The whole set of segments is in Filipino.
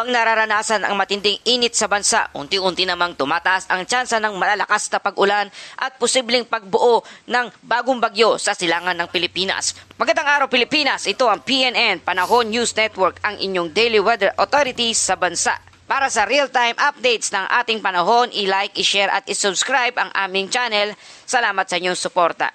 Habang nararanasan ang matinding init sa bansa, unti-unti namang tumataas ang tsansa ng malalakas na pag-ulan at posibleng pagbuo ng bagong bagyo sa silangan ng Pilipinas. Magandang araw Pilipinas, ito ang PNN Panahon News Network, ang inyong daily weather authority sa bansa. Para sa real-time updates ng ating panahon, i-like, i-share at i-subscribe ang aming channel. Salamat sa inyong suporta.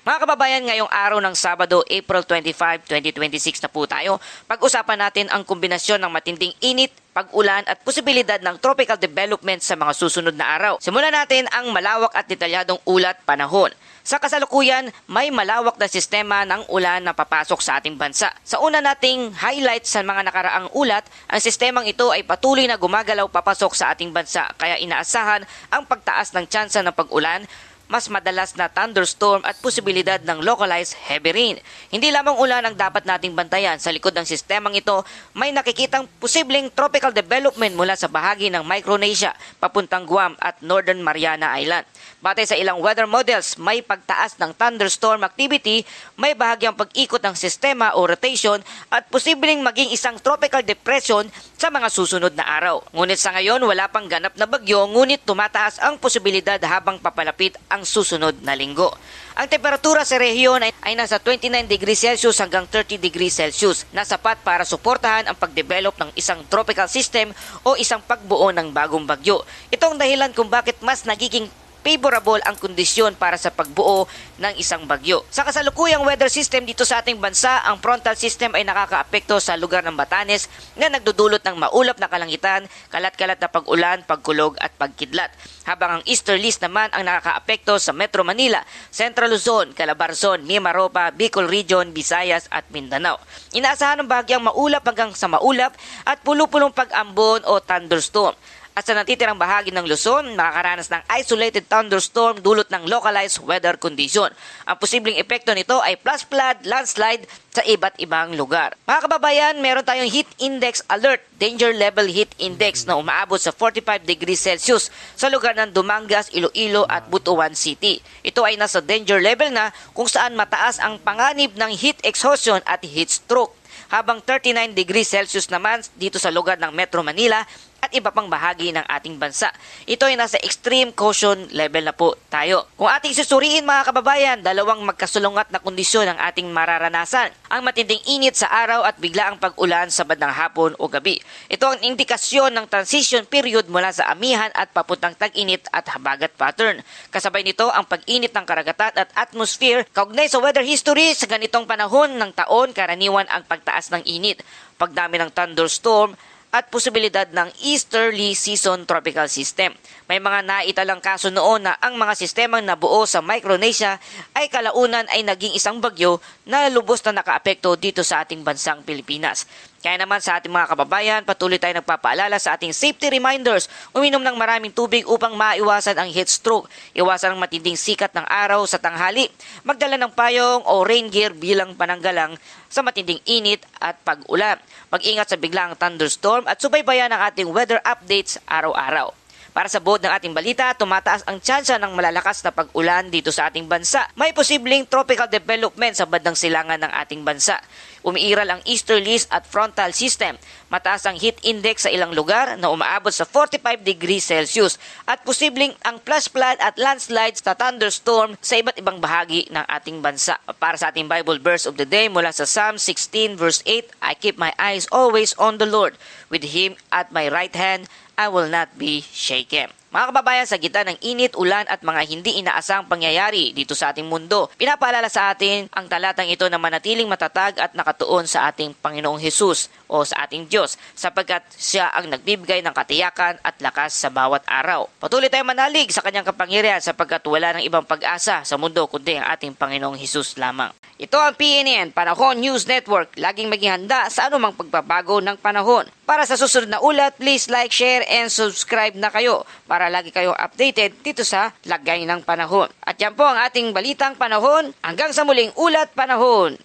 Mga kababayan, ngayong araw ng Sabado, April 25, 2026 na po tayo. Pag-usapan natin ang kombinasyon ng matinding init, pag-ulan at posibilidad ng tropical development sa mga susunod na araw. Simulan natin ang malawak at detalyadong ulat panahon. Sa kasalukuyan, may malawak na sistema ng ulan na papasok sa ating bansa. Sa una nating highlight sa mga nakaraang ulat, ang sistemang ito ay patuloy na gumagalaw papasok sa ating bansa, kaya inaasahan ang pagtaas ng tsansa ng pag-ulan, mas madalas na thunderstorm at posibilidad ng localized heavy rain. Hindi lamang ulan ang dapat nating bantayan. Sa likod ng sistemang ito, may nakikitang posibleng tropical development mula sa bahagi ng Micronesia, papuntang Guam at Northern Mariana Island. Batay sa ilang weather models, may pagtaas ng thunderstorm activity, may bahagyang pag-ikot ng sistema o rotation at posibleng maging isang tropical depression sa mga susunod na araw. Ngunit sa ngayon, wala pang ganap na bagyo, ngunit tumataas ang posibilidad habang papalapit ang susunod na linggo. Ang temperatura sa rehiyon ay nasa 29 degrees Celsius hanggang 30 degrees Celsius na sapat para suportahan ang pagdevelop ng isang tropical system o isang pagbuo ng bagong bagyo. Ito ang dahilan kung bakit mas nagiging favorable ang kondisyon para sa pagbuo ng isang bagyo. Sa kasalukuyang weather system dito sa ating bansa, ang frontal system ay nakakaapekto sa lugar ng Batanes na nagdudulot ng maulap na kalangitan, kalat-kalat na pag-ulan, pagkulog at pagkidlat. Habang ang easterlies naman ang nakakaapekto sa Metro Manila, Central Luzon, Calabarzon, Mimaropa, Bicol Region, Visayas at Mindanao. Inaasahan ng bahagyang maulap hanggang sa maulap at pulo-pulong pag-ambon o thunderstorm. At sa natitirang bahagi ng Luzon, makakaranas ng isolated thunderstorm dulot ng localized weather condition. Ang posibleng epekto nito ay flash flood, landslide sa iba't ibang lugar. Mga kababayan, meron tayong heat index alert, danger level heat index na umaabot sa 45 degrees Celsius sa lugar ng Dumangas, Iloilo at Butuan City. Ito ay nasa danger level na kung saan mataas ang panganib ng heat exhaustion at heat stroke. Habang 39 degrees Celsius naman dito sa lugar ng Metro Manila at iba pang bahagi ng ating bansa. Ito ay nasa extreme caution level na po tayo. Kung ating susuriin mga kababayan, dalawang magkasulungat na kondisyon ang ating mararanasan. Ang matinding init sa araw at biglaang pag-ulan sa bandang hapon o gabi. Ito ang indikasyon ng transition period mula sa amihan at papuntang tag-init at habagat pattern. Kasabay nito ang pag-init ng karagatan at atmosphere. Kaugnay sa weather history, sa ganitong panahon ng taon, karaniwan ang pagtaas ng init, pagdami ng thunderstorm, at posibilidad ng easterly season tropical system. May mga naitalang kaso noon na ang mga sistemang nabuo sa Micronesia ay kalaunan ay naging isang bagyo na lubos na nakaapekto dito sa ating bansang Pilipinas. Kaya naman sa ating mga kababayan, patuloy tayo nagpapaalala sa ating safety reminders, uminom ng maraming tubig upang maiwasan ang heat stroke, iwasan ang matinding sikat ng araw sa tanghali, magdala ng payong o rain gear bilang pananggalang sa matinding init at pag-ulan. Mag-ingat sa biglaang thunderstorm at subaybayan ang ating weather updates araw-araw. Para sa buod ng ating balita, tumataas ang tsansa ng malalakas na pag-ulan dito sa ating bansa. May posibleng tropical development sa bandang silangan ng ating bansa. Umiiral ang easterlies at frontal system. Mataas ang heat index sa ilang lugar na umaabot sa 45 degrees Celsius at posibleng ang flash flood at landslides sa thunderstorm sa iba't ibang bahagi ng ating bansa. Para sa ating Bible verse of the day mula sa Psalm 16 verse 8, I keep my eyes always on the Lord. With Him at my right hand, I will not be shaken. Mga kababayan, sa gitna ng init, ulan at mga hindi inaasang pangyayari dito sa ating mundo, pinapaalala sa atin ang talatang ito na manatiling matatag at nakatuon sa ating Panginoong Hesus o sa ating Diyos sapagkat Siya ang nagbibigay ng katiyakan at lakas sa bawat araw. Patuloy tayong manalig sa Kanyang kapangyarihan sapagkat wala ng ibang pag-asa sa mundo kundi ang ating Panginoong Hesus lamang. Ito ang PNN Panahon News Network, laging maging handa sa anumang pagbabago ng panahon. Para sa susunod na ulat, please like, share, and subscribe na kayo para lagi kayong updated dito sa lagay ng panahon. At yan po ang ating balitang panahon. Hanggang sa muling ulat panahon.